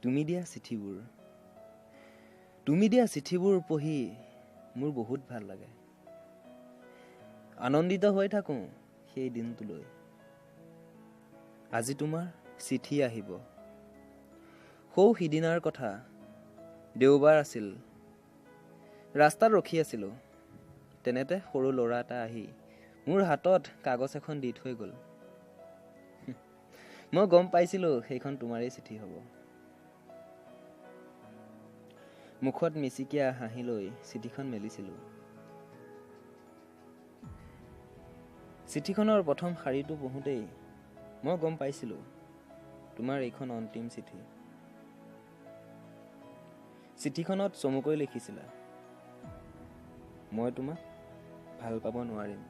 তুমি দিয়া চিঠিবোৰ পঢ়ি মোৰ বহুত ভাল লাগে। আনন্দিত হৈ থাকোঁ সেই দিনটোলৈ। আজি তোমাৰ চিঠি আহিব। সিদিনাৰ কথা, দেওবাৰ আছিল। ৰাস্তাত ৰখি আছিলোঁ। তেনেতে সৰু ল'ৰা এটা আহি মোৰ হাতত কাগজ এখন দি থৈ গ'ল। মই গম পাইছিলোঁ সেইখন তোমাৰেই চিঠি হ'ব। মুখত মিচিকিয়া হাঁহি লৈ চিঠিখন মেলিছিলোঁ। চিঠিখনৰ প্ৰথম শাৰীটো পঢ়োঁতেই মই গম পাইছিলোঁ তোমাৰ এইখন অন্তিম চিঠি। চিঠিখনত চমুকৈ লিখিছিলা, মই তোমাক ভাল পাব নোৱাৰিম।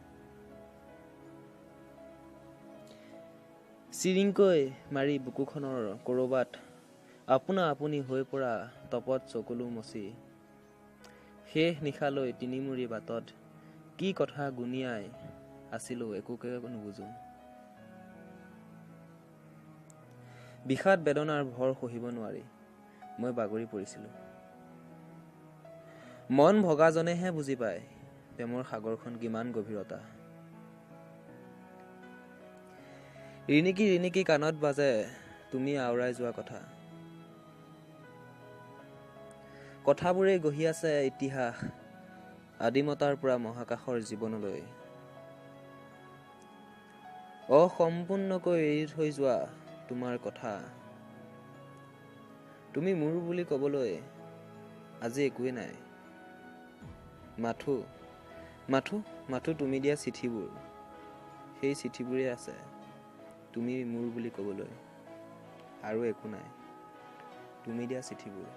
চিৰিংকৈ মাৰি বুকুখনৰ ক'ৰবাত আপোনা আপুনি হৈ পৰা তপত চকুলো মচি শেষ নিশালৈ তিনিমুৰি বাটত কি কথা গুণিয়াই আছিলোঁ একোকে নুবুজো। বিষাদ বেদনাৰ ভৰ সহিব নোৱাৰি মই বাগৰি পৰিছিলোঁ। মন ভগাজনেহে বুজি পায় প্ৰেমৰ সাগৰখন কিমান গভীৰতা। ৰিণিকি ৰিণিকি কাণত বাজে তুমি আওৰাই যোৱা কথা। কথাবোৰেই গঢ়ি আছে ইতিহাস আদিমতাৰ পৰা মহাকাশৰ জীৱনলৈ। অসম্পূৰ্ণকৈ এৰি থৈ যোৱা তোমাৰ কথা। তুমি মোৰ বুলি ক'বলৈ আজি একোৱেই নাই। মাথো তুমি দিয়া চিঠিবোৰ। সেই চিঠিবোৰেই আছে তুমি মোৰ বুলি ক'বলৈ। আৰু একো নাই, তুমি দিয়া চিঠিবোৰ।